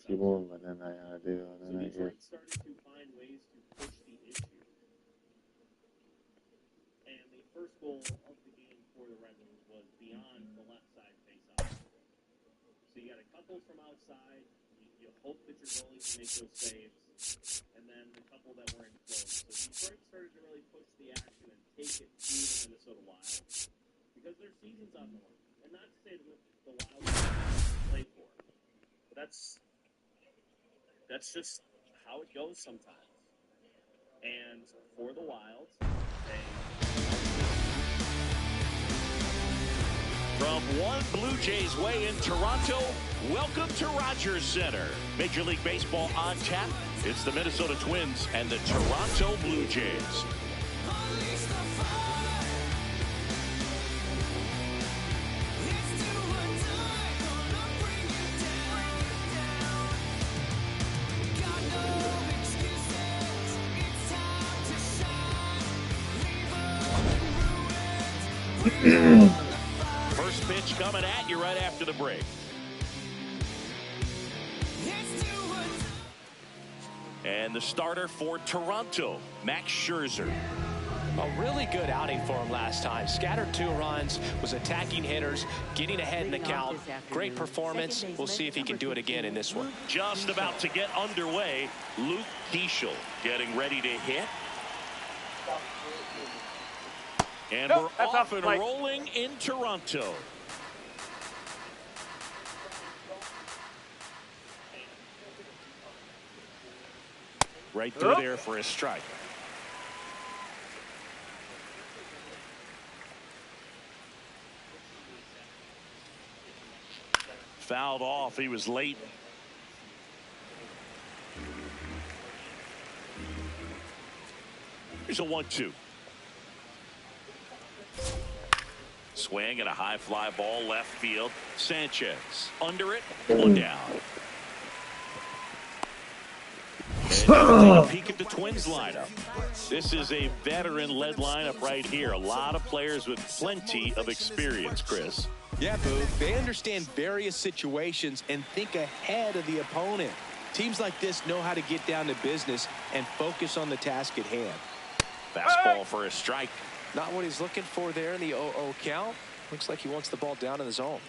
si bomba, non è che... started to find ways to push the issue. And the first goal of the game for the Red Wings was beyond the left side face-off. So you got a couple from outside. You hope that your goalie can make those saves. And then the couple that were enclosed. So Detroit started to really push the action and take it to the Minnesota Wild. Because their season's on the line. And not to say that the Wild play for. But that's just how it goes sometimes. And for the Wild, from one Blue Jays way in Toronto, welcome to Rogers Center. Major League Baseball on tap. It's the Minnesota Twins and the Toronto Blue Jays. First pitch coming at you right after the break. And the starter for Toronto, Max Scherzer. A really good outing for him last time. Scattered 2 runs, was attacking hitters, getting ahead in the count. Great performance. We'll see if he can do it again in this one. Just about to get underway, Luke Keeschel getting ready to hit. And we're off and rolling in Toronto. Right through there for a strike. Fouled off. He was late. Here's a 1-2. Swing and a high fly ball left field. Sanchez under it. 1 down. And take a peek at the Twins lineup. This is a veteran-led lineup right here. A lot of players with plenty of experience, Chris. Yeah, Boo. They understand various situations and think ahead of the opponent. Teams like this know how to get down to business and focus on the task at hand. Fastball for a strike. Not what he's looking for there in the 0-0 count. Looks like he wants the ball down in the zone.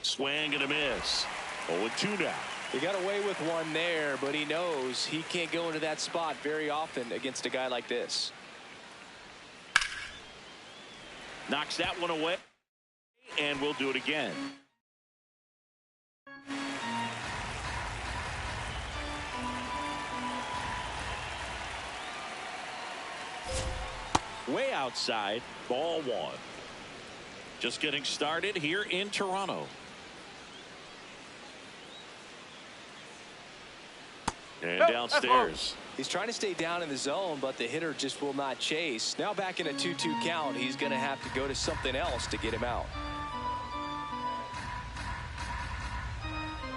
Swing and a miss. 0-2 now. He got away with one there, but he knows he can't go into that spot very often against a guy like this. Knocks that one away, and we'll do it again. Way outside, ball 1. Just getting started here in Toronto. And downstairs. He's trying to stay down in the zone, but the hitter just will not chase. Now back in a 2-2 count, he's going to have to go to something else to get him out.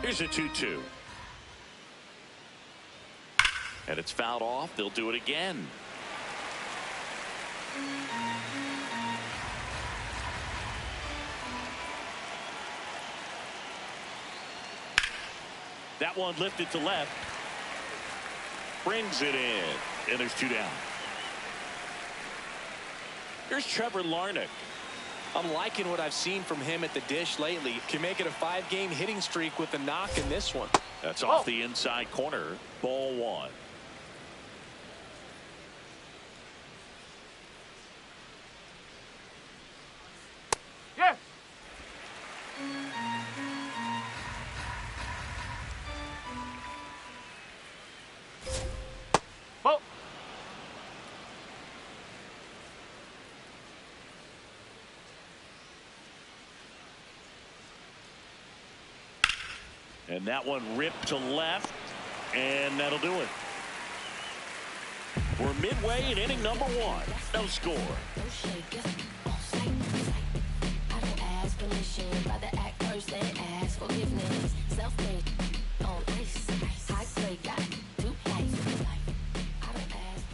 Here's a 2-2. And it's fouled off. They'll do it again. That one lifted to left. Brings it in. And there's 2 down. Here's Trevor Larnach. I'm liking what I've seen from him at the dish lately. Can make it a 5-game hitting streak with a knock in this one. That's off the inside corner. Ball 1. Yes. Ball. And that one ripped to left, and that'll do it. We're midway in inning number 1. No score.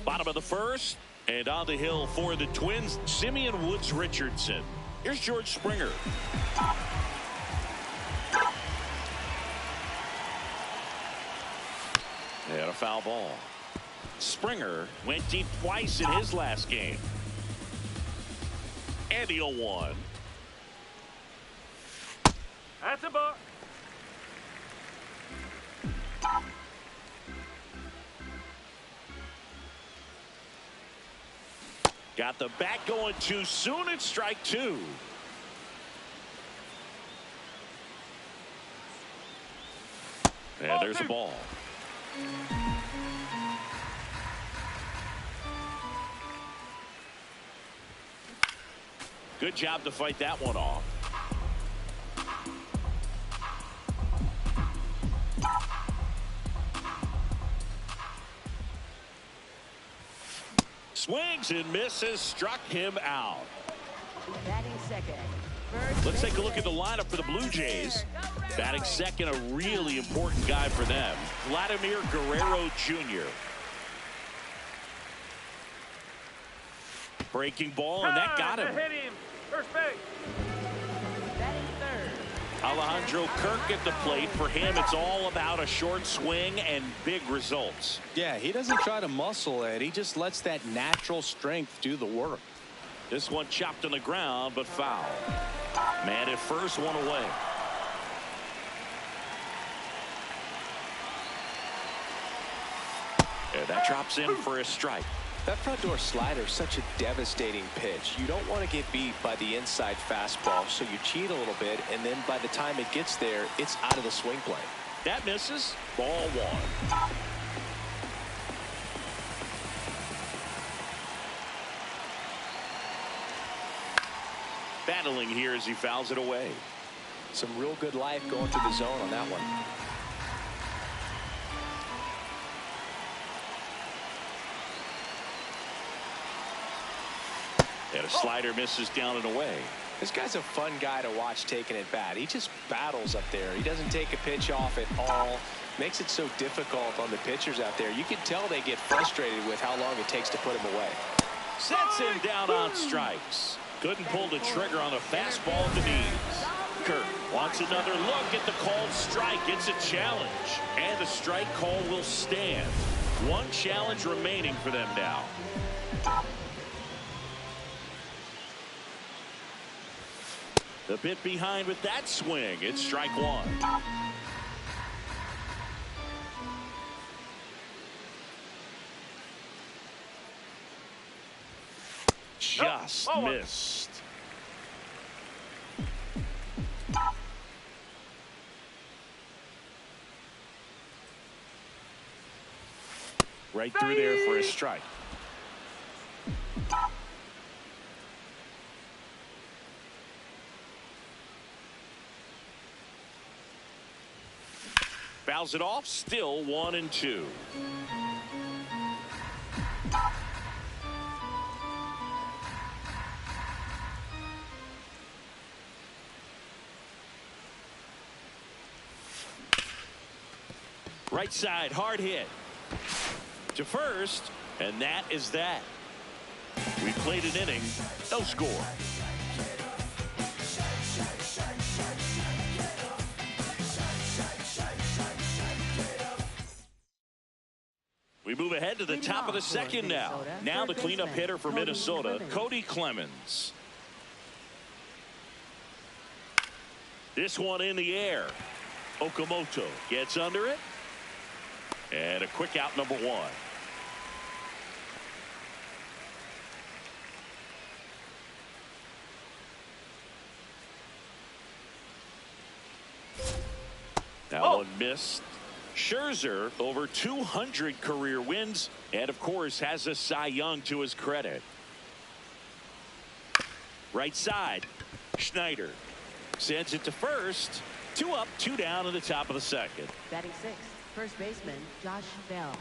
Bottom of the first, And on the hill for the Twins, Simeon Woods Richardson. Here's George Springer. And a foul ball. Springer went deep twice in his last game. And the 0-1. That's a ball. Got the bat going too soon. It's strike two. And there's a ball. Good job to fight that one off. Swings and misses, struck him out. Batting second. Let's take a look at the lineup for the Blue Jays. Batting second, a really important guy for them, Vladimir Guerrero Jr. Breaking ball, and that got him. Hit him. First base. Batting third. Alejandro Kirk at the plate. For him, it's all about a short swing and big results. Yeah, he doesn't try to muscle it. He just lets that natural strength do the work. This one chopped on the ground, but foul. Man at first, one away. And that drops in for a strike. That front door slider is such a devastating pitch. You don't want to get beat by the inside fastball, so you cheat a little bit, and then by the time it gets there, it's out of the swing plane. That misses. Ball one. Battling here as he fouls it away. Some real good life going through the zone on that one. And a slider misses down and away. This guy's a fun guy to watch taking at bat. He just battles up there. He doesn't take a pitch off at all. Makes it so difficult on the pitchers out there. You can tell they get frustrated with how long it takes to put him away. Sets him down on strikes. Couldn't pull the trigger on a fastball at the knees. Kirk wants another look at the called strike. It's a challenge. And the strike call will stand. One challenge remaining for them now. The bit behind with that swing. It's strike one. Just missed. Right through there for a strike. Fouls it off, still 1-2. Right side, hard hit. To first, and that is that. We played an inning, no score. We move ahead to the top of the second now. Now the cleanup hitter for Minnesota, Cody Clemens. This one in the air. Okamoto gets under it. And a quick out, number one. That one missed. Scherzer over 200 career wins and of course has a Cy Young to his credit. Right side, Schneider sends it to first. 2 up, 2 down in the top of the second. Batting sixth, first baseman Josh Bell.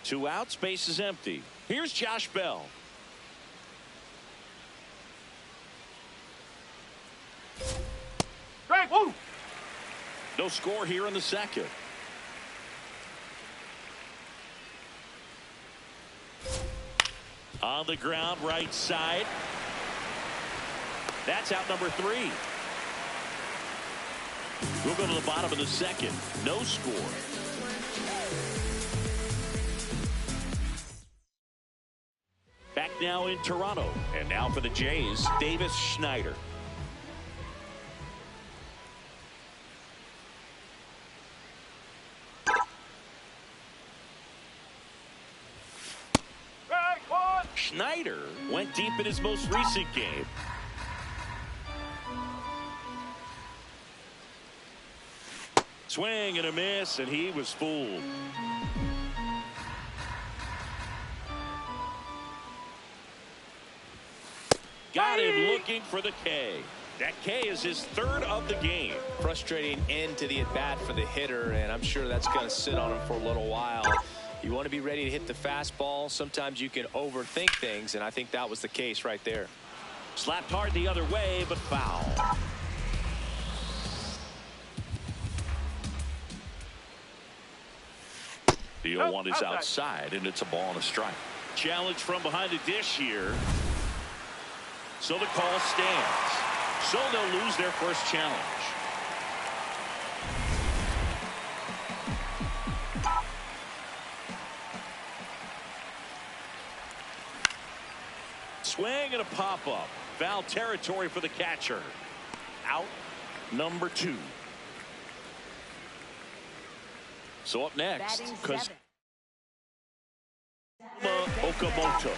2 outs, base is empty. Here's Josh Bell. Strike. Woo. No score here in the second. On the ground, right side. That's out number 3. We'll go to the bottom of the second. No score. Back now in Toronto. And now for the Jays, Davis Schneider. Schneider went deep in his most recent game. Swing and a miss, and he was fooled. Got him looking for the K. That K is his 3rd of the game. Frustrating end to the at-bat for the hitter, and I'm sure that's going to sit on him for a little while. You want to be ready to hit the fastball. Sometimes you can overthink things, and I think that was the case right there. Slapped hard the other way, but foul. The 0-1 is outside, and it's a ball and a strike. Challenge from behind the dish here. So the call stands. So they'll lose their first challenge. Swing and a pop-up. Foul territory for the catcher. Out number 2. So up next, Kazuma Okamoto.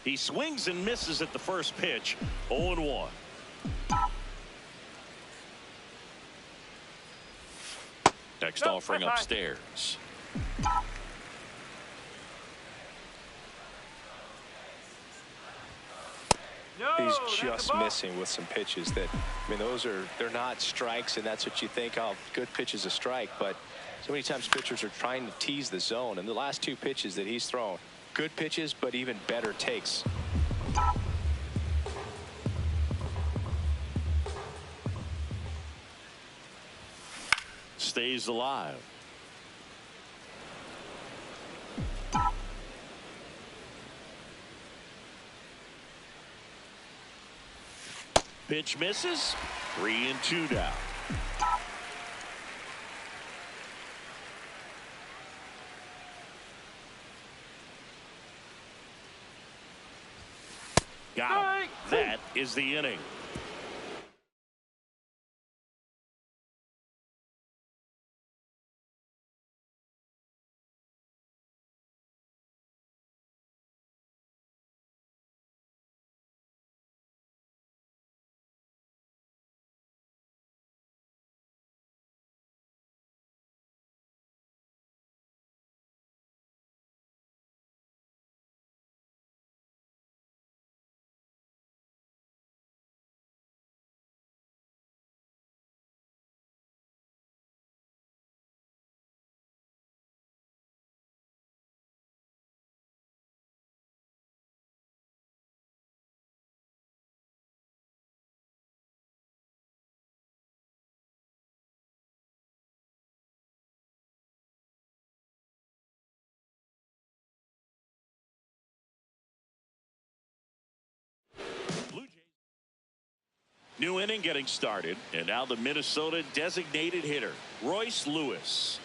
He swings and misses at the first pitch. 0-1. Next offering upstairs. He's just missing with some pitches that, I mean, they're not strikes, and that's what you think, oh, good pitch is a strike, but so many times pitchers are trying to tease the zone, and the last 2 pitches that he's thrown, good pitches, but even better takes. Stays alive. Pitch misses. 3-2 down. Got him. That is the inning. New inning getting started, and now the Minnesota designated hitter, Royce Lewis.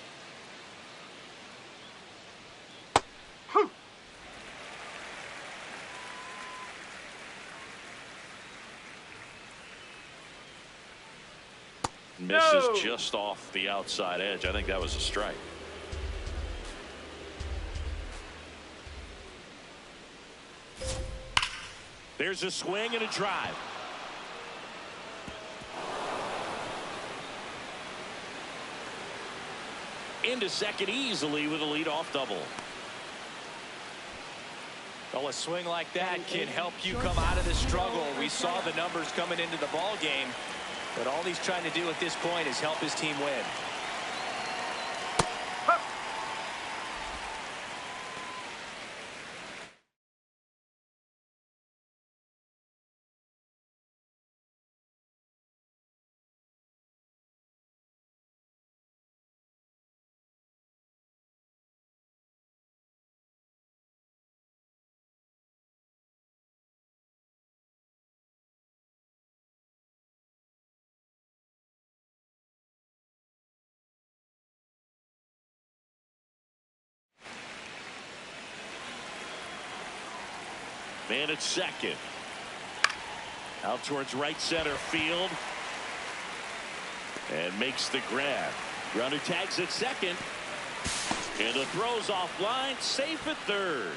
Misses just off the outside edge. I think that was a strike. There's a swing and a drive. Into second easily with a leadoff double. Well, a swing like that can help you come out of the struggle. We saw the numbers coming into the ball game, but all he's trying to do at this point is help his team win. Man at second. Out towards right center field. And makes the grab. Runner tags at second. And the throw's offline. Safe at third.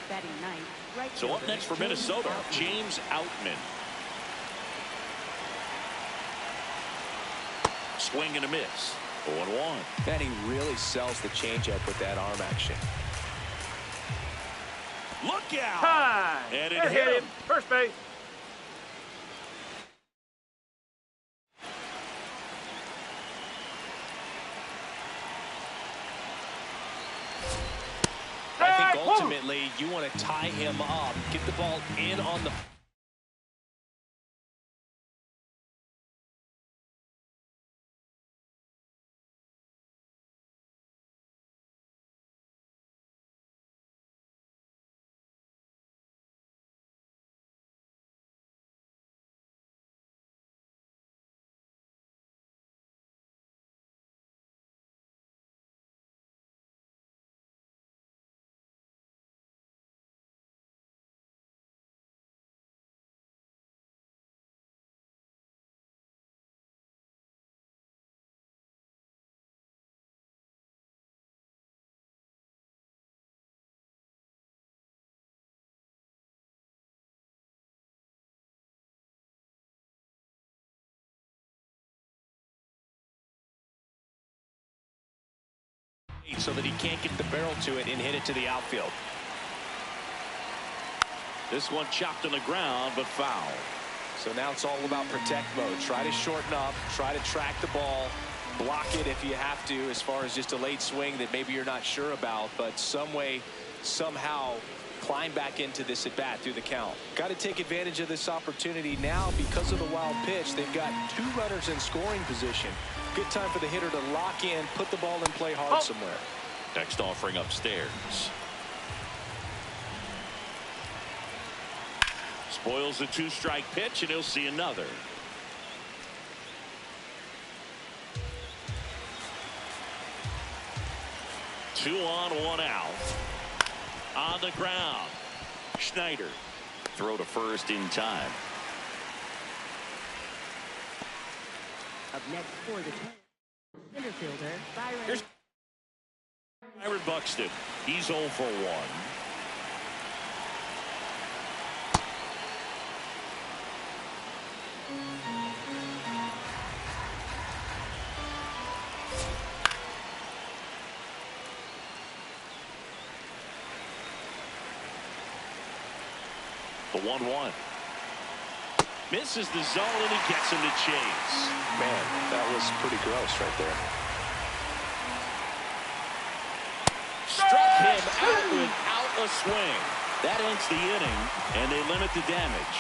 Batting ninth, right So up fielder, next for James Minnesota, Outman. James Outman. Swing and a miss. 0-1. And he really sells the changeup with that arm action. Look out! High. And it That hit him. First base. I think Woo! ultimately you want to tie him up, get the ball in on the so that he can't get the barrel to it and hit it to the outfield. This one chopped on the ground, but foul. So now it's all about protect mode. Try to shorten up, try to track the ball, block it if you have to, as far as just a late swing that maybe you're not sure about, but some way, somehow climb back into this at bat through the count. Got to take advantage of this opportunity now because of the wild pitch. They've got 2 runners in scoring position. Good time for the hitter to lock in, put the ball in play hard somewhere. Next offering upstairs. Spoils the 2-strike pitch, and he'll see another. Two on, 1 out. On the ground. Schneider. Throw to first in time. Up next for the Twins, center fielder Byron. Here's Byron Buxton. He's 0 for 1. The 1-1. Misses the zone, and he gets him to chase. Man, that was pretty gross right there. Struck him out without a swing. That ends the inning, and they limit the damage.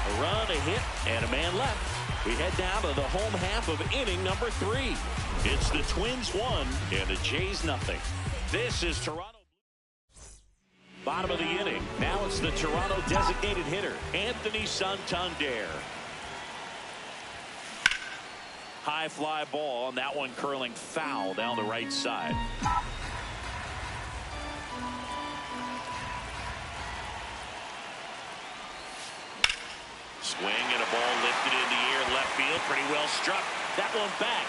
A run, a hit, and a man left. We head down to the home half of inning number 3. It's the Twins 1 and the Jays nothing. This is Toronto. Bottom of the inning. Now it's the Toronto designated hitter, Anthony Santander. High fly ball, and that one curling foul down the right side. Swing and a ball lifted in the air, left field, pretty well struck. That one back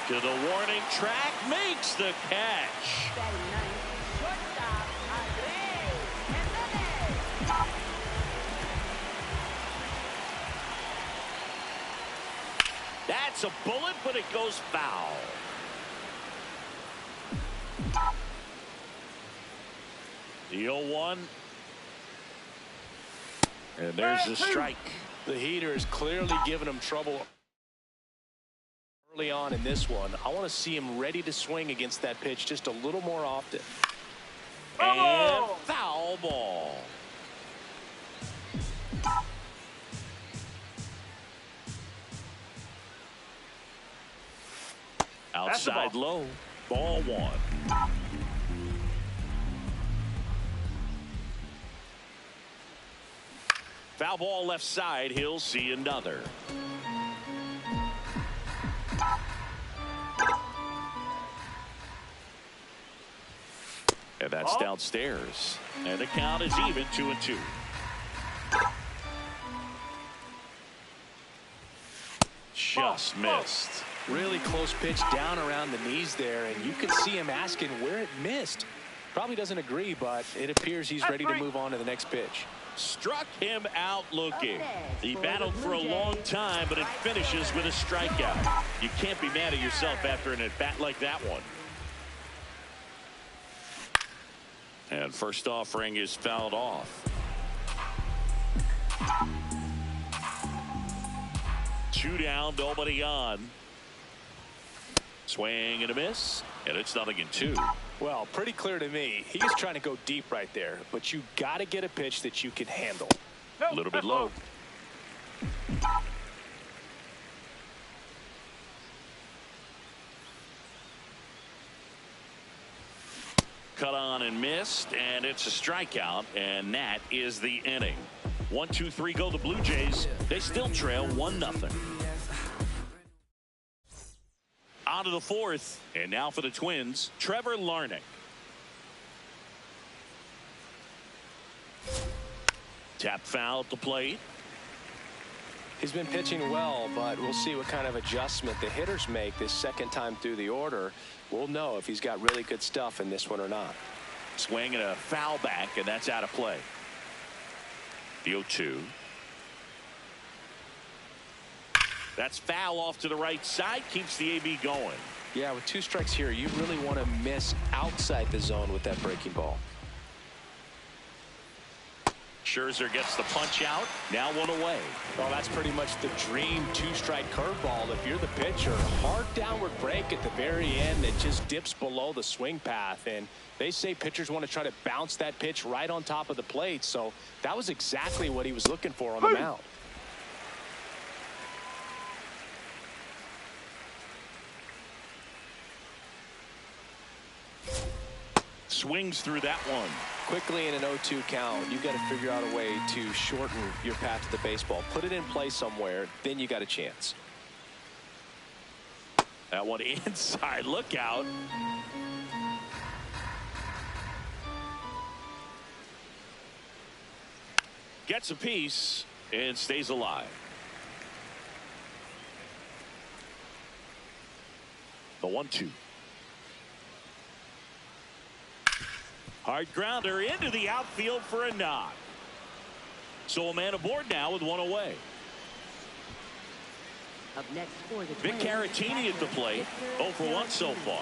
to the warning track, makes the catch. Batting ninth, shortstop Andres Jimenez. That's a bullet, but it goes foul. The 0-1. And there's the strike. The heater is clearly giving him trouble early on in this one. I want to see him ready to swing against that pitch just a little more often. And foul ball. Outside low. Ball 1. Foul ball left side. He'll see another. And that's down. downstairs. And the count is even 2-2. Just missed. Really close pitch down around the knees there, and you can see him asking where it missed. Probably doesn't agree, but it appears he's ready to move on to the next pitch. Struck him out looking. He battled for a long time, but it finishes with a strikeout. You can't be mad at yourself after an at-bat like that one. And first offering is fouled off. 2 down, nobody on. Swing and a miss, and it's 0-2. Well, pretty clear to me. He was trying to go deep right there, but you got to get a pitch that you can handle. A little bit low. Cut on and missed, and it's a strikeout, and that is the inning. 1, 2, 3 go the Blue Jays. They still trail 1-0. On to the fourth, and now for the Twins, Trevor Larnach. Tap foul at the plate. He's been pitching well, but we'll see what kind of adjustment the hitters make this second time through the order. We'll know if he's got really good stuff in this one or not. Swing and a foul back, and that's out of play. The 0-2. That's foul off to the right side, keeps the AB going. Yeah, with 2 strikes here, you really want to miss outside the zone with that breaking ball. Scherzer gets the punch out. Now 1 away. Well, that's pretty much the dream 2-strike curveball. If you're the pitcher, hard downward break at the very end that just dips below the swing path. And they say pitchers want to try to bounce that pitch right on top of the plate. So that was exactly what he was looking for on the mound. Swings through that one. Quickly in an 0-2 count, you got to figure out a way to shorten your path to the baseball. Put it in play somewhere, then you got a chance. That one inside. Look out. Gets a piece and stays alive. The 1-2. Hard grounder into the outfield for a knock. So a man aboard now with 1 away. Up next for the Vic Twins, Caratini at the plate. 0 for 1 so far.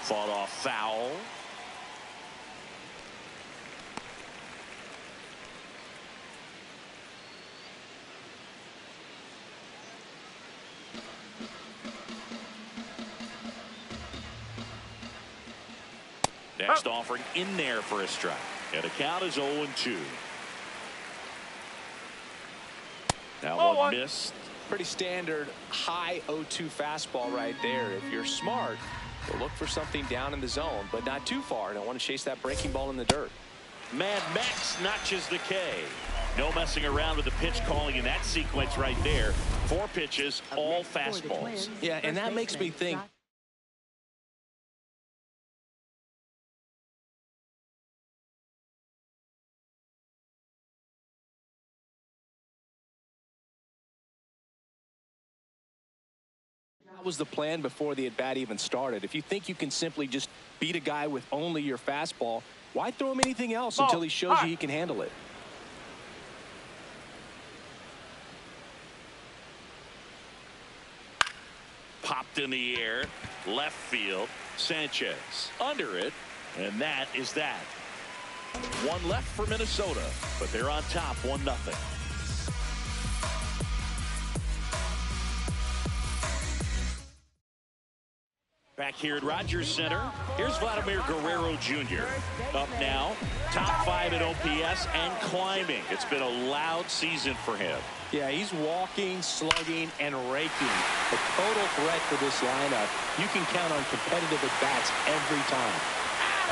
Fought off foul. Next offering in there for a strike. And the count is 0-2. Now 1 missed. Pretty standard high 0-2 fastball right there. If you're smart, you'll look for something down in the zone, but not too far. Don't want to chase that breaking ball in the dirt. Mad Max notches the K. No messing around with the pitch calling in that sequence right there. 4 pitches, all fastballs. Yeah, and that makes me think. That was the plan before the at-bat even started. If you think you can simply just beat a guy with only your fastball, why throw him anything else until he shows you he can handle it? Popped in the air, left field. Sanchez under it, and that is that. 1 left for Minnesota, but they're on top 1-0. Back here at Rogers Center, here's Vladimir Guerrero Jr. Up now, top 5 in OPS and climbing. It's been a loud season for him. Yeah, he's walking, slugging, and raking. A total threat for this lineup. You can count on competitive at-bats every time.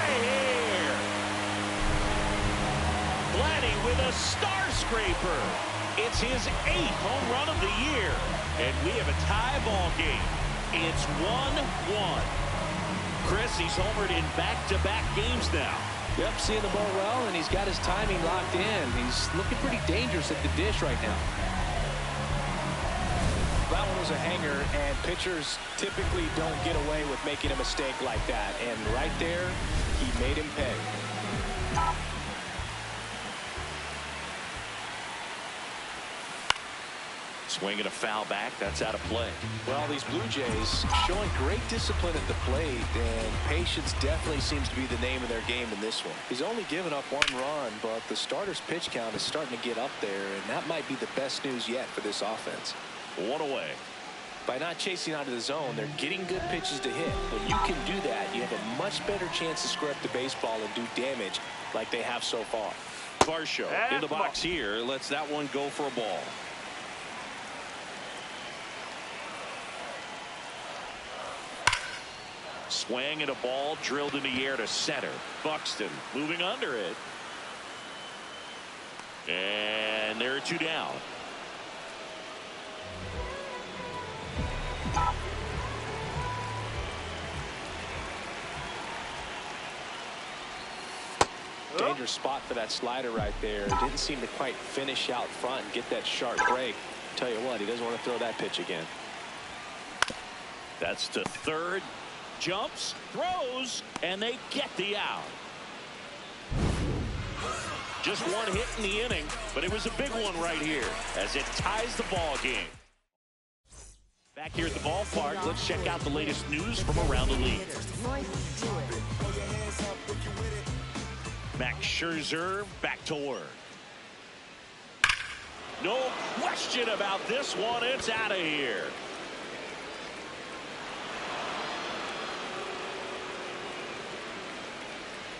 Out of here! Vladdy with a star scraper. It's his 8th home run of the year. And we have a tie ball game. It's 1-1. Chris, he's homered in back-to-back games now. Yep, seeing the ball well, and he's got his timing locked in. He's looking pretty dangerous at the dish right now. That one was a hanger, and pitchers typically don't get away with making a mistake like that. And right there, he made him pay. Swinging a foul back. That's out of play. Well, these Blue Jays showing great discipline at the plate, and patience definitely seems to be the name of their game in this one. He's only given up 1 run, but the starter's pitch count is starting to get up there, and that might be the best news yet for this offense. 1 away. By not chasing out of the zone, they're getting good pitches to hit. When you can do that, you have a much better chance to square up the baseball and do damage like they have so far. Varsho in the box here. Lets that one go for a ball. Swing and a ball drilled in the air to center. Buxton moving under it. And there are 2 down. Dangerous spot for that slider right there. Didn't seem to quite finish out front and get that sharp break. Tell you what, he doesn't want to throw that pitch again. That's to third. Jumps, throws, and they get the out. Just 1 hit in the inning, but it was a big one right here as it ties the ball game. Back here at the ballpark, let's check out the latest news from around the league. Max Scherzer back to work. No question about this one. It's out of here.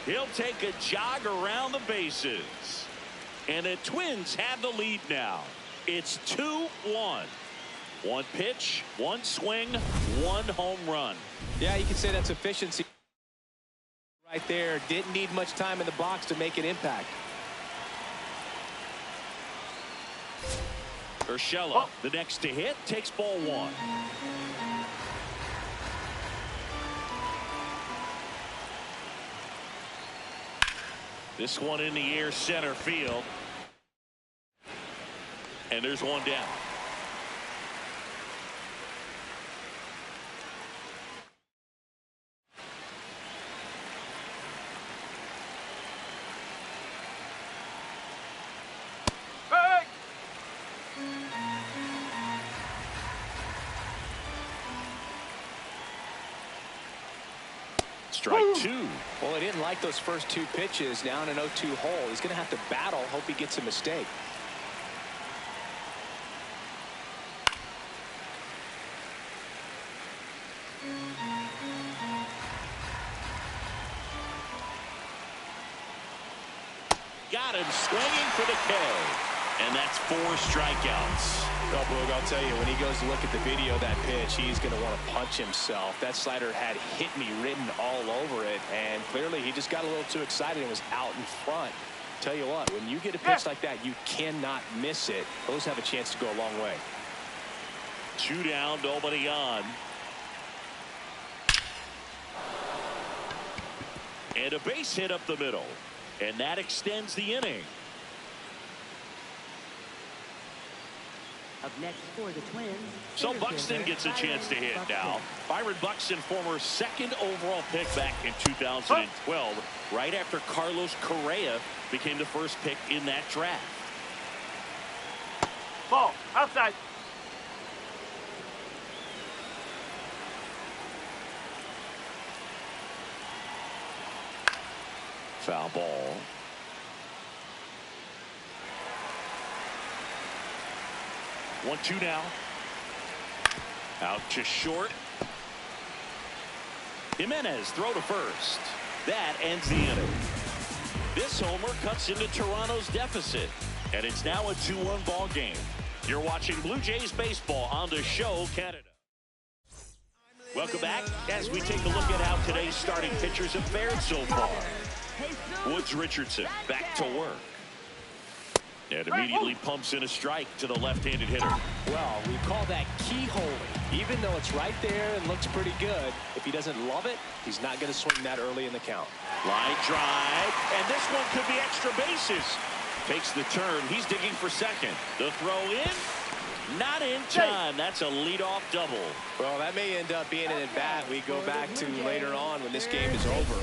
He'll take a jog around the bases. And the Twins have the lead now. It's 2-1. 1 pitch, 1 swing, 1 home run. Yeah, you can say that's efficiency right there. Didn't need much time in the box to make an impact. Urshela, the next to hit, takes ball 1. This one in the air, center field. And there's 1 down. Hey! Strike 2. Well, he didn't like those first 2 pitches. Now in an 0-2 hole, he's going to have to battle. Hope he gets a mistake. Got him swinging for the K. And that's 4 strikeouts. Well, Boog, I'll tell you, when he goes to look at the video of that pitch, he's going to want to punch himself. That slider had hit me written all over it, and clearly he just got a little too excited and was out in front. Tell you what, when you get a pitch like that, you cannot miss it. Those have a chance to go a long way. 2 down, nobody on. And a base hit up the middle. And that extends the inning. Up next for the Twins. So Buxton gets a chance to hit now. Byron Buxton, former 2nd overall pick back in 2012, right after Carlos Correa became the first pick in that draft. Ball, outside. Foul ball. One, 2 now. Out to short. Jimenez throw to first. That ends the inning. This homer cuts into Toronto's deficit, and it's now a 2-1 ball game. You're watching Blue Jays baseball on the show Canada. Welcome back as we take a look at how today's starting pitchers have fared so far. Woods Richardson back to work. And immediately pumps in a strike to the left-handed hitter. Well, we call that keyholing. even though it's right there and looks pretty good, if he doesn't love it, he's not going to swing that early in the count. Line drive, and this one could be extra bases. Takes the turn. He's digging for second. The throw in. Not in time. That's a leadoff double. Well, that may end up being an at-bat we go back to later on when this game is over.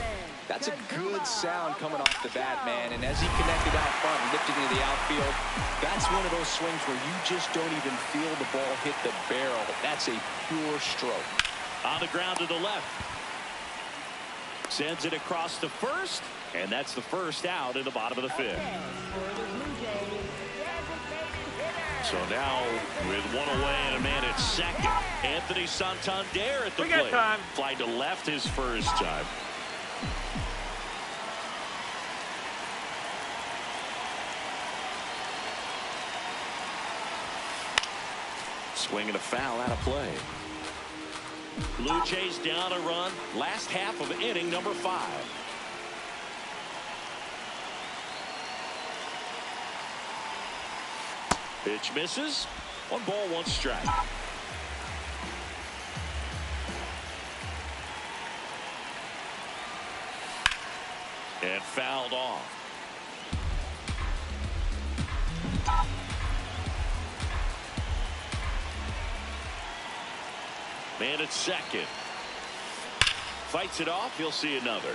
That's a good sound coming off the bat, man. And as he connected out front and lifted into the outfield, that's one of those swings where you just don't even feel the ball hit the barrel. That's a pure stroke. On the ground to the left. Sends it across to first, and that's the first out in the bottom of the fifth. So now with one away and a man at second, Anthony Santander at the plate. Time. Fly to left his first time. Swinging a foul out of play. Blue Jays down a run. Last half of inning number 5. Pitch misses. 1 ball, 1 strike. And fouled off. Man at second. Fights it off. He'll see another.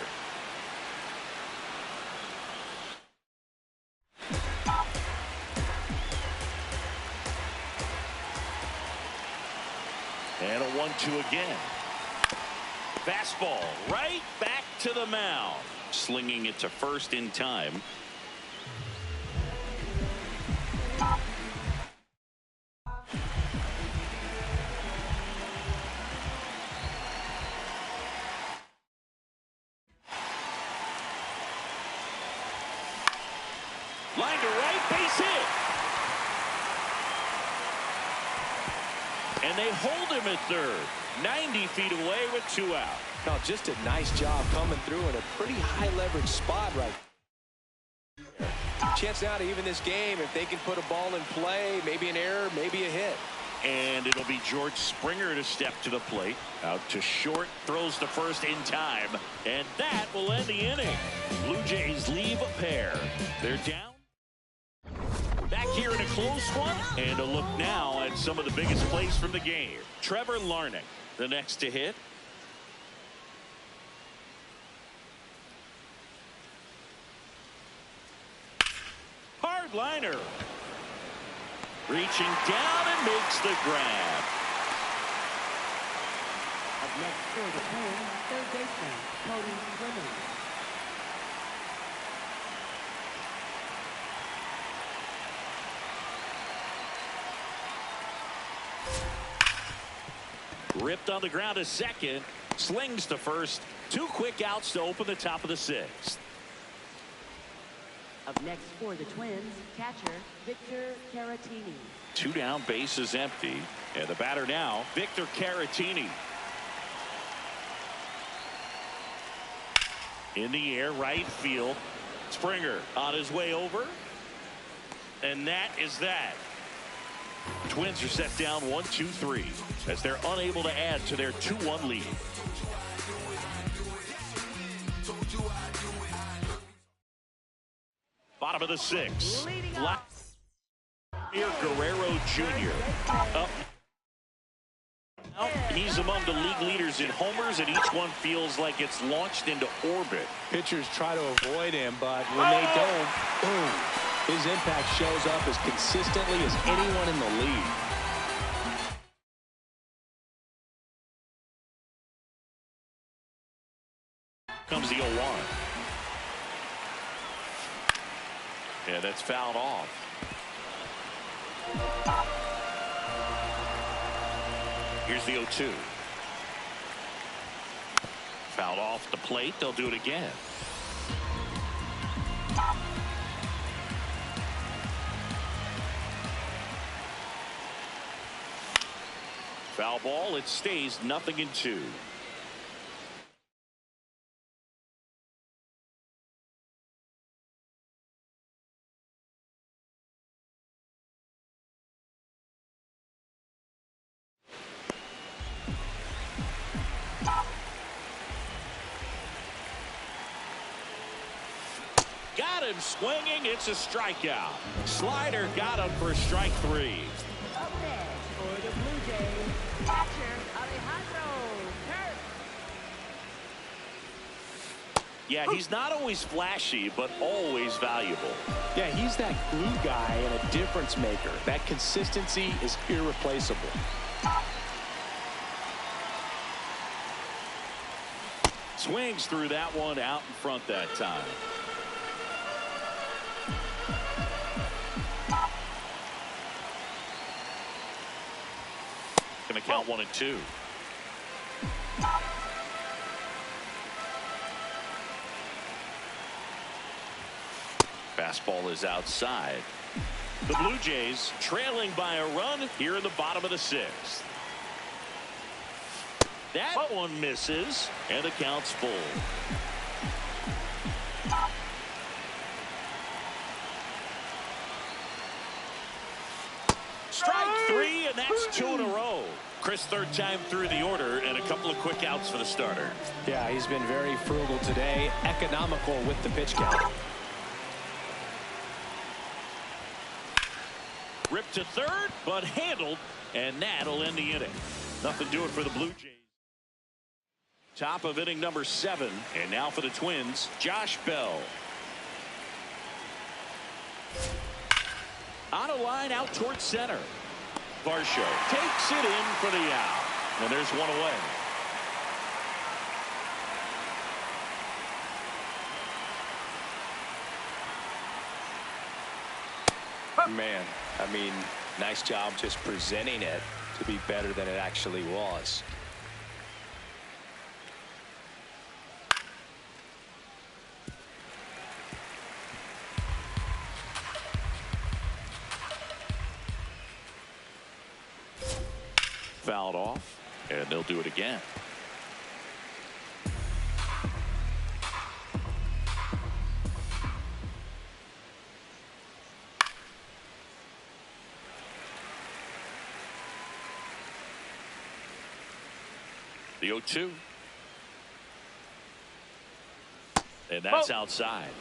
And a 1-2 again. Fastball right back to the mound. Slinging it to first in time. Line to right, base hit. And they hold him at third. 90 feet away with 2 out. Now, just a nice job coming through in a pretty high leverage spot right there. Chance now to even this game if they can put a ball in play, maybe an error, maybe a hit. And it'll be George Springer to step to the plate. Out to short, throws to first in time. And that will end the inning. Blue Jays leave a pair. They're down. Back here in a close one, and a look now at some of the biggest plays from the game. Trevor Larnach, the next to hit. Hard liner. Reaching down and makes the grab. Up next for the Twins, third baseman, Cody Clemens. Ripped on the ground to second. Slings to first. 2 quick outs to open the top of the 6th. Up next for the Twins, catcher Victor Caratini. 2 down, bases empty. And the batter now, Victor Caratini. In the air, right field. Springer on his way over. And that is that. Twins are set down 1-2-3 as they're unable to add to their 2-1 lead. Bottom of the 6th. Guerrero Jr. up. He's among the league leaders in homers, and each one feels like it's launched into orbit. Pitchers try to avoid him, but when they don't, boom. His impact shows up as consistently as anyone in the league. Comes the 0-1. Yeah, that's fouled off. Here's the 0-2. Fouled off the plate. They'll do it again. Foul ball. It stays 0-2. him swinging. It's a strikeout. Slider got him for strike 3. Up next for the Blue Jays, catcher Alejandro Kirk. Yeah, he's not always flashy, but always valuable. Yeah, he's that glue guy and a difference maker. That consistency is irreplaceable. Swings through that one out in front that time. Gonna count 1-2. Fastball is outside. The Blue Jays trailing by a run here in the bottom of the 6th. That one misses, and the count's full. Strike 3, and that's 2 in a row. Chris, third time through the order, and a couple of quick outs for the starter. Yeah, he's been very frugal today, economical with the pitch count. Ripped to third, but handled, and that'll end the inning. Nothing doing for the Blue Jays. Top of inning number 7, and now for the Twins, Josh Bell. On a line out towards center. Varsho takes it in for the out, and there's one away. Man, I mean, nice job just presenting it to be better than it actually was. Fouled off, and they'll do it again. The 0-2. And that's outside.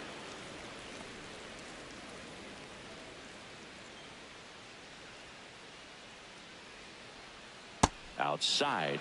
Outside.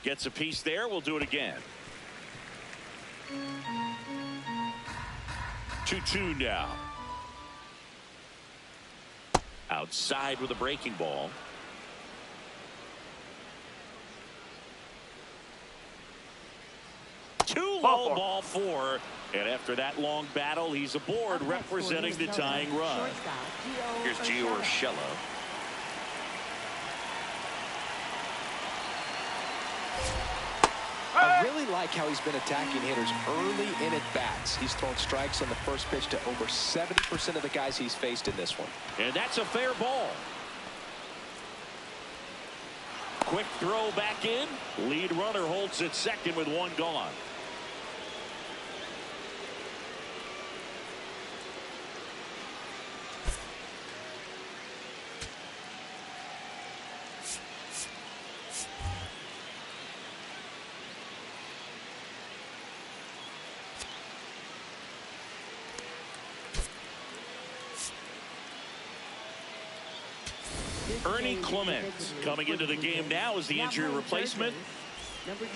Gets a piece there. We'll do it again. 2-2 now. Outside with a breaking ball. Low ball 4. And after that long battle, he's aboard representing the tying run. Here's Gio Urshela. I really like how he's been attacking hitters early in at bats. He's thrown strikes on the first pitch to over 70% of the guys he's faced in this one. And that's a fair ball. Quick throw back in. Lead runner holds at second with one gone. Ernie Clement coming into the game now as the injury replacement. Number 22,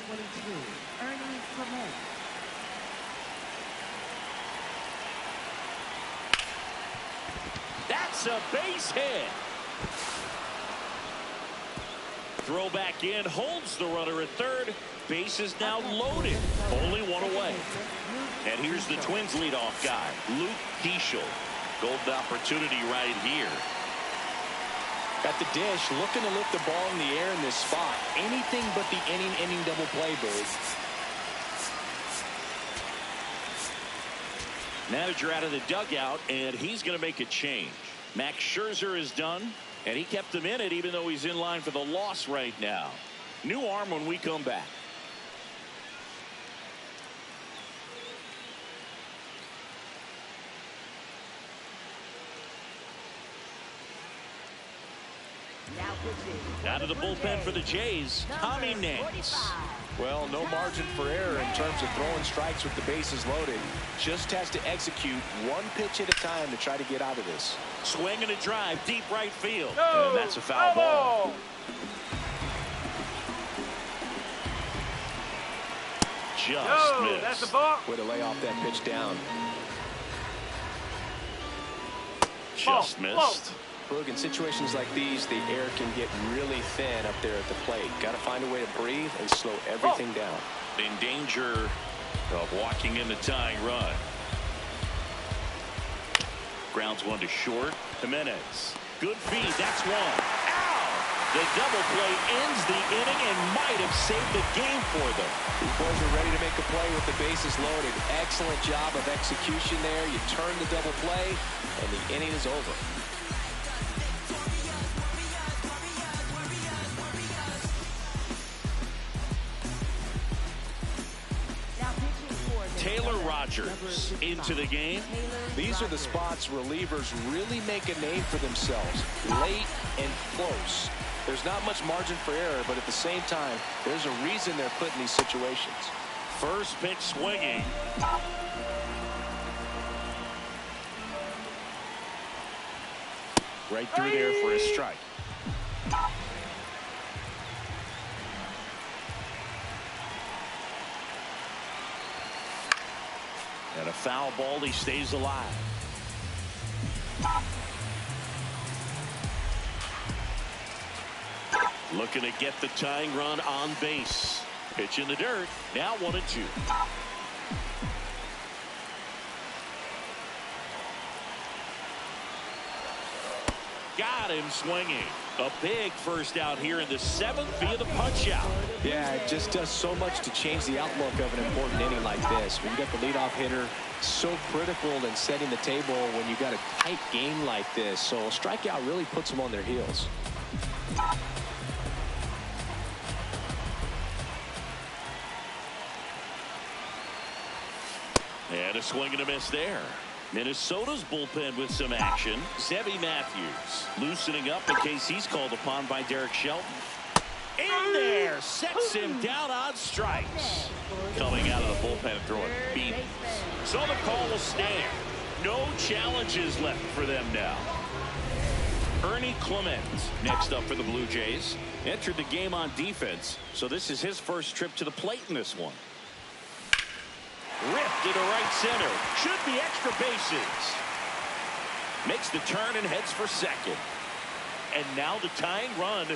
Ernie Clement. That's a base hit. Throw back in, holds the runner at third. Base is now loaded. Only one away. And here's the Twins leadoff guy, Luke Keeschel. Golden opportunity right here. Got the dish, looking to lift the ball in the air in this spot. Anything but the inning double play, Bird. Manager out of the dugout, and he's going to make a change. Max Scherzer is done, and he kept him in it even though he's in line for the loss right now. New arm when we come back. Out of the bullpen for the Jays, Tommy Nance. Well, no margin for error in terms of throwing strikes with the bases loaded. Just has to execute one pitch at a time to try to get out of this. Swing and a drive, deep right field. No, and that's a foul ball. Just missed. That's a ball. Way to lay off that pitch down. Just missed. Look, in situations like these, the air can get really thin up there at the plate. Got to find a way to breathe and slow everything down. In danger of walking in the tying run. Grounds one to short. Jimenez. Good feed. That's one. Ow! The double play ends the inning and might have saved the game for them. These boys are ready to make a play with the bases loaded. Excellent job of execution there. You turn the double play, and the inning is over. Taylor Rogers into the game. These are the spots relievers really make a name for themselves. Late and close. There's not much margin for error, but at the same time, there's a reason they're put in these situations. First pitch swinging. Right through there for a strike. And a foul ball, he stays alive. Looking to get the tying run on base. Pitch in the dirt. Now 1-2. Got him swinging. A big first out here in the 7th via the punch out. Yeah, it just does so much to change the outlook of an important inning like this. When you got the leadoff hitter, so critical in setting the table when you got a tight game like this. So a strikeout really puts them on their heels. And a swing and a miss there. Minnesota's bullpen with some action. Zebby Matthews loosening up in case he's called upon by Derek Shelton. In there, sets him down on strikes. Coming out of the bullpen throwing beat. So the call will stand. No challenges left for them now. Ernie Clement next up for the Blue Jays. Entered the game on defense, so this is his first trip to the plate in this one. Ripped into right center. Should be extra bases. Makes the turn and heads for second. And now the tying run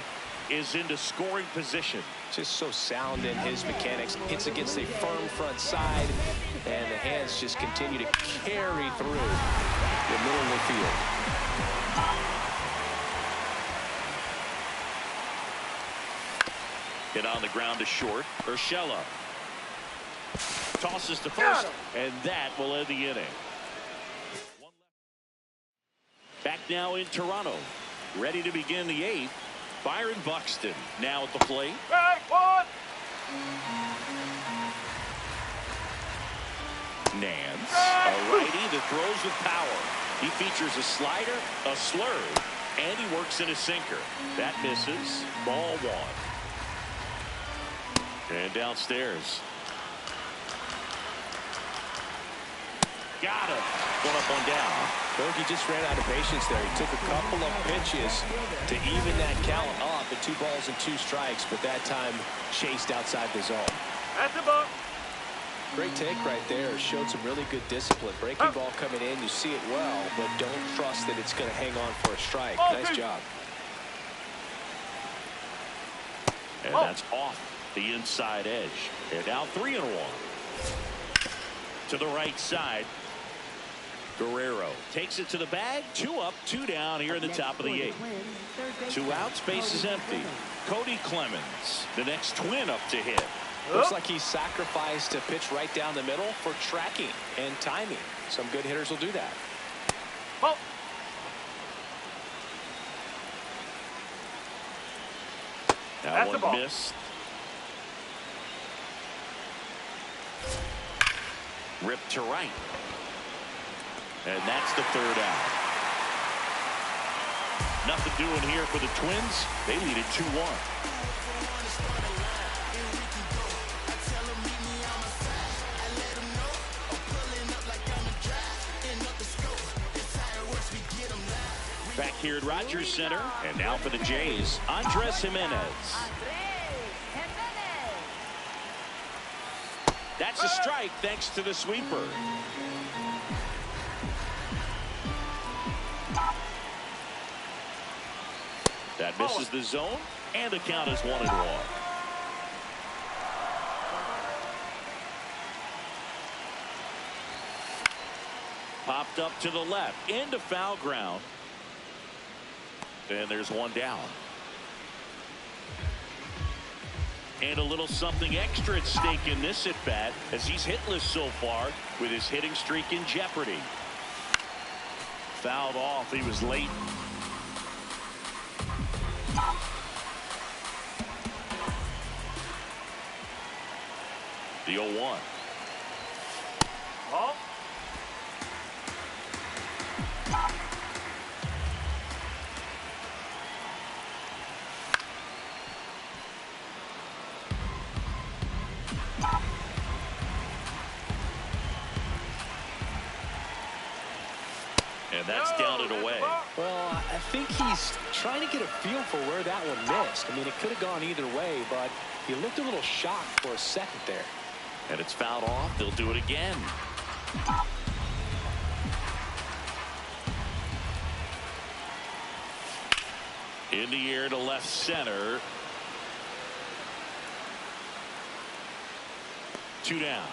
is into scoring position. Just so sound in his mechanics. Hits against a firm front side. And the hands just continue to carry through the middle of the field. Hit on the ground to short. Urshela. Tosses to first, and that will end the inning. Back now in Toronto. Ready to begin the 8th. Byron Buxton now at the plate. Nance, a righty that throws with power. He features a slider, a slurve, and he works in a sinker. That misses. Ball 1. And downstairs. Got him. One up, one down. Bogey just ran out of patience there. He took a couple of pitches to even that count up at 2 balls and 2 strikes, but that time chased outside the zone. That's a ball. Great take right there. Showed some really good discipline. Breaking ball coming in, you see it well, but don't trust that it's going to hang on for a strike. Nice job. And that's off the inside edge. And now 3-1. To the right side. Guerrero takes it to the bag. 2 up, 2 down here in the top of the 8th. 2 outs, base is empty. Cody Clemens, the next Twin up to hit. Looks like he sacrificed a pitch right down the middle for tracking and timing. Some good hitters will do that. Oh. That That's one missed. Ripped to right. And that's the 3rd out. Nothing doing here for the Twins. They lead it 2-1. Back here at Rogers Center. And now for the Jays, Andres Jimenez. That's a strike thanks to the sweeper. That misses the zone, and the count is 1-1. Popped up to the left, into foul ground. And there's 1 down. And a little something extra at stake in this at bat, as he's hitless so far with his hitting streak in jeopardy. Fouled off. He was late. The 0-1. Oh. And that's down and away. Well, I think he's trying to get a feel for where that one missed. I mean, it could have gone either way, but he looked a little shocked for a second there. And it's fouled off. They'll do it again. In the air to left center. 2 down.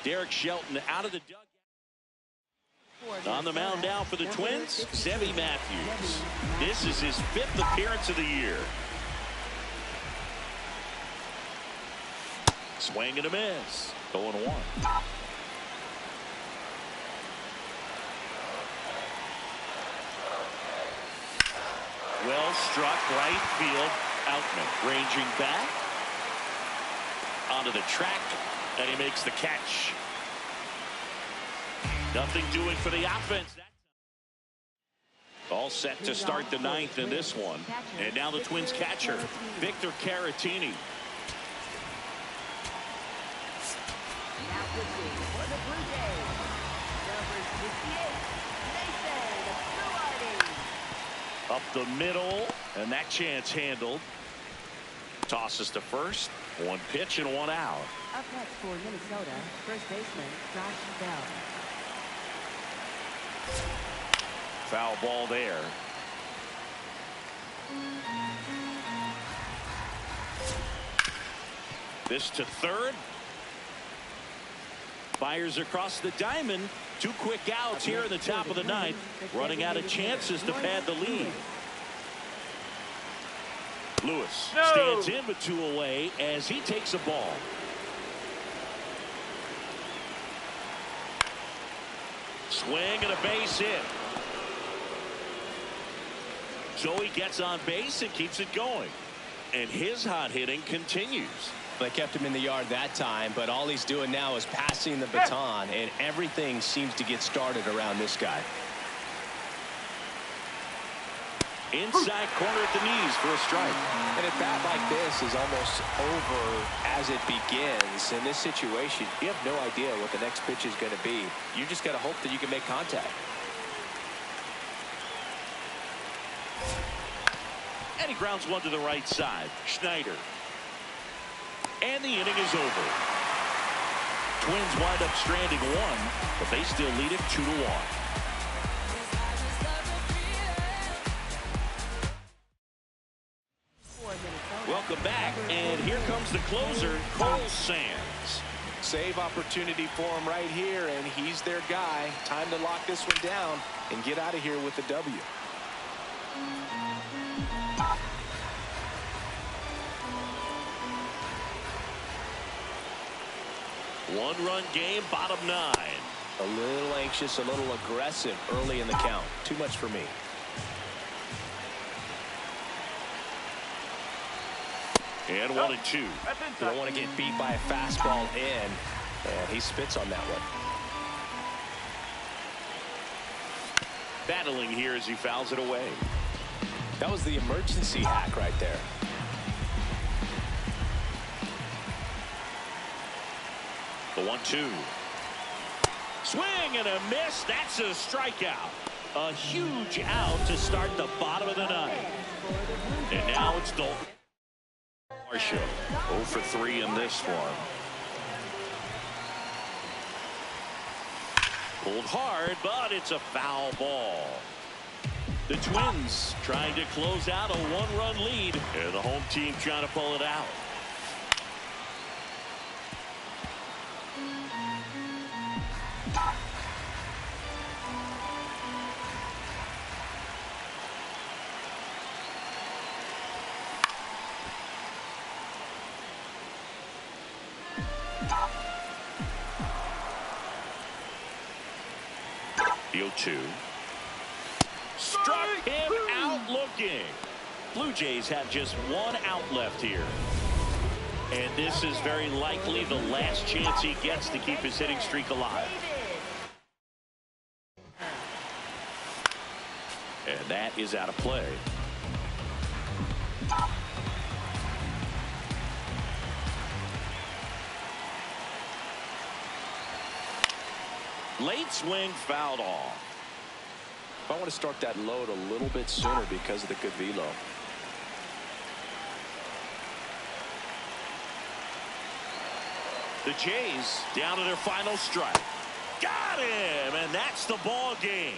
Derek Shelton out of the dugout. On the mound now for the Twins, Zebby Matthews. This is his 5th appearance of the year. Swing and a miss. 0-1. Well struck right field. Outman ranging back onto the track, and he makes the catch. Nothing doing for the offense. All set to start the 9th in this one. And now the Twins catcher, Victor Caratini. Now pitching for the Blue Jays, number 68, Mason Duarte. Up the middle, and that chance handled. Tosses to first. 1 pitch and 1 out. Up next for Minnesota, first baseman Josh Bell. Foul ball there. This to third. Fires across the diamond. 2 quick outs here in the top of the 9th. Running out of chances to pad the lead. Lewis stands in with 2 away as he takes a ball. Swing and a base hit. So he gets on base and keeps it going. And his hot hitting continues. They kept him in the yard that time, but all he's doing now is passing the baton, and everything seems to get started around this guy. Inside corner at the knees for a strike. And a bat like this is almost over as it begins. In this situation, you have no idea what the next pitch is going to be. You just got to hope that you can make contact. And he grounds one to the right side. Schneider. And the inning is over. Twins wind up stranding 1, but they still lead it 2-1. Welcome back, and here comes the closer, Cole Sands. save opportunity for him right here, and he's their guy. Time to lock this one down and get out of here with the W. One-run game, bottom 9. A little anxious, a little aggressive early in the count. Too much for me. And 1-2. You don't want to get beat by a fastball in, and he spits on that one. Battling here as he fouls it away. That was the emergency hack right there. The 1-2. Swing and a miss. That's a strikeout. A huge out to start the bottom of the 9th. And now it's Dalton Marshall. 0 for 3 in this one. Pulled hard, but it's a foul ball. The Twins trying to close out a 1-run lead. And the home team trying to pull it out. The 0-2. Struck him out looking. Blue Jays have just 1 out left here. And this is very likely the last chance he gets to keep his hitting streak alive. And that is out of play. Late swing fouled off. I want to start that load a little bit sooner because of the good velo. The Jays down to their final strike. Got him, and that's the ball game.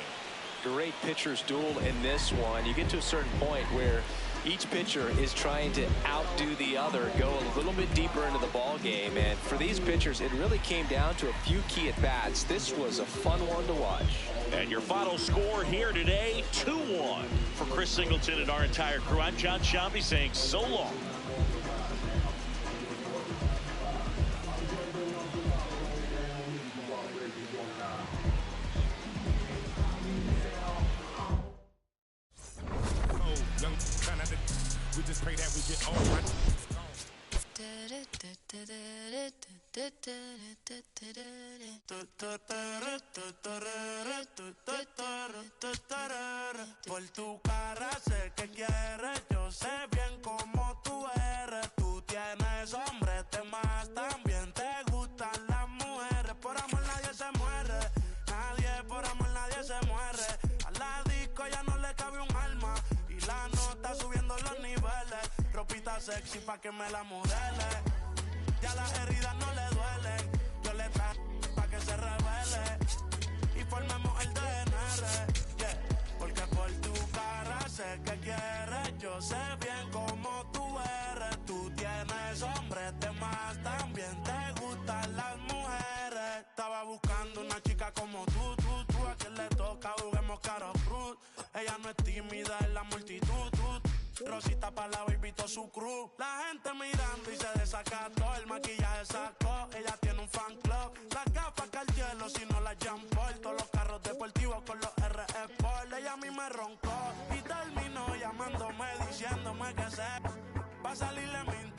Great pitchers duel in this one. You get to a certain point where each pitcher is trying to outdo the other, go a little bit deeper into the ball game, and for these pitchers it really came down to a few key at bats. This was a fun one to watch. And your final score here today, 2-1. For Chris Singleton and our entire crew, I'm John Shambi saying so long. We just pray that we get all right. Por tu cara sé que quieres, yo sé bien cómo tú eres. Tú tienes hombres, temas, también te gustan las mujeres. Por amor nadie se muere, nadie por amor nadie se muere. A la disco ya no le cabe un alma y la nota subiendo los niveles. Ropita sexy pa' que me la modele. Ya las heridas no le duelen. Yo le traigo pa' que se revele y formemos el DNR. Yeah. Porque por tu cara sé que quieres. Yo sé bien cómo tú eres. Tú tienes hombres, temas, también te gustan las mujeres. Estaba buscando una chica como tú. A quien le toca juguemos caro cruz. Ella no es tímida en la multitud. Rosita pa' la baby to su crew. La gente mirando y se desacató. El maquillaje sacó, ella tiene un fan club. Las gafas Cartier, si no las Jean Paul. Todos los carros deportivos con los RE Sport. Ella a mí me roncó y terminó llamándome, diciéndome que sé. Va a salirle mi